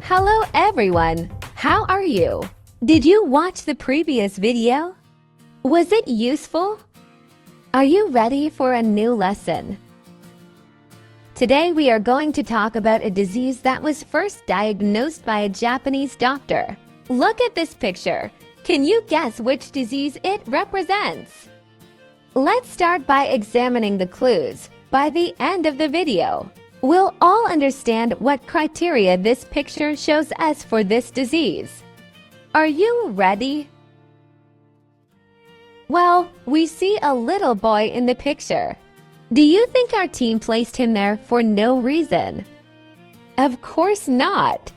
Hello everyone! How are you? Did you watch the previous video? Was it useful? Are you ready for a new lesson? Today we are going to talk about a disease that was first diagnosed by a Japanese doctor. Look at this picture. Can you guess which disease it represents? Let's start by examining the clues. By the end of the video, we'll all understand what criteria this picture shows us for this disease. Are you ready? Well, we see a little boy in the picture. Do you think our team placed him there for no reason? Of course not.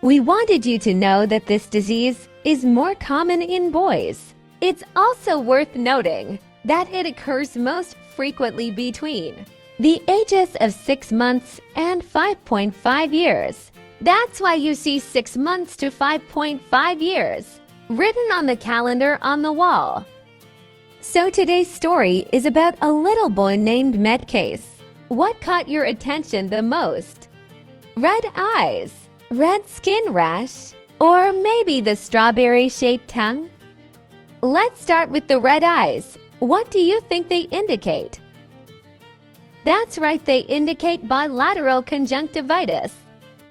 We wanted you to know that this disease is more common in boys. It's also worth noting that it occurs most frequently between the ages of 6 months and 5.5 years. That's why you see 6 months to 5.5 years written on the calendar on the wall. So today's story is about a little boy named Medcase. What caught your attention the most? Red eyes, red skin rash, or maybe the strawberry-shaped tongue? Let's start with the red eyes. What do you think they indicate? That's right, they indicate bilateral conjunctivitis,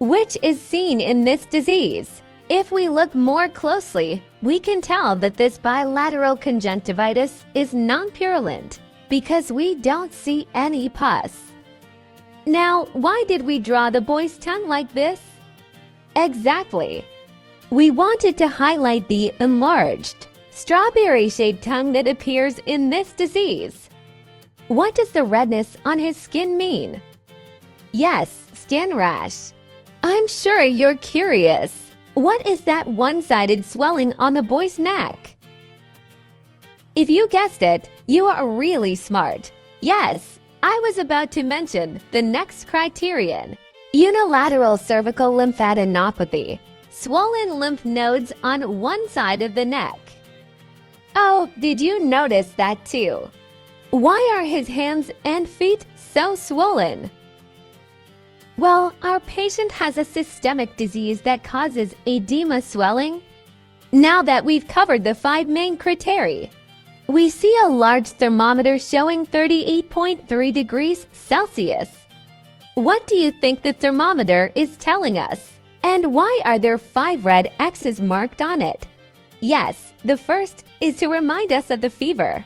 which is seen in this disease. If we look more closely, we can tell that this bilateral conjunctivitis is non-purulent because we don't see any pus. Now, why did we draw the boy's tongue like this? Exactly. We wanted to highlight the enlarged, strawberry-shaped tongue that appears in this disease. What does the redness on his skin mean? Yes, skin rash. I'm sure you're curious. What is that one-sided swelling on the boy's neck? If you guessed it, you are really smart. Yes, I was about to mention the next criterion. Unilateral cervical lymphadenopathy, swollen lymph nodes on one side of the neck. Oh, did you notice that too? Why are his hands and feet so swollen? Well, our patient has a systemic disease that causes edema swelling. Now that we've covered the 5 main criteria, we see a large thermometer showing 38.3 degrees Celsius. What do you think the thermometer is telling us? And why are there 5 red X's marked on it? Yes, the first is to remind us of the fever.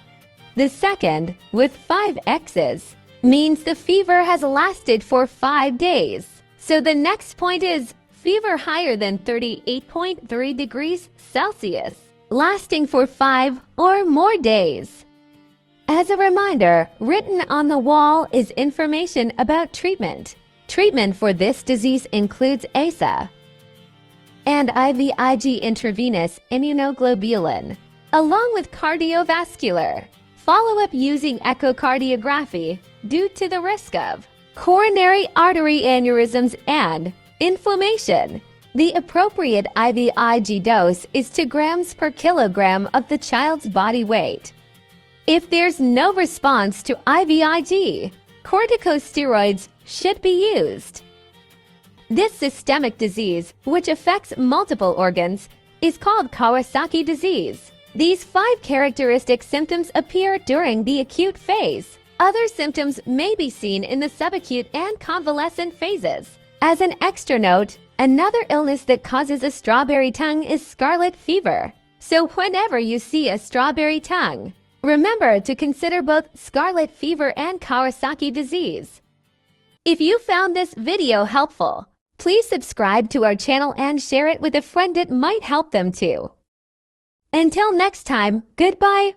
The second, with 5 X's, means the fever has lasted for 5 days. So the next point is fever higher than 38.3 degrees Celsius, lasting for 5 or more days. As a reminder, written on the wall is information about treatment. Treatment for this disease includes ASA and IVIG intravenous immunoglobulin, along with cardiovascular follow-up using echocardiography due to the risk of coronary artery aneurysms and inflammation. The appropriate IVIG dose is 2 grams per kilogram of the child's body weight. If there's no response to IVIG, corticosteroids should be used. This systemic disease, which affects multiple organs, is called Kawasaki disease. These 5 characteristic symptoms appear during the acute phase. Other symptoms may be seen in the subacute and convalescent phases. As an extra note, another illness that causes a strawberry tongue is scarlet fever. So whenever you see a strawberry tongue, remember to consider both scarlet fever and Kawasaki disease. If you found this video helpful, please subscribe to our channel and share it with a friend that might help them too. Until next time, goodbye.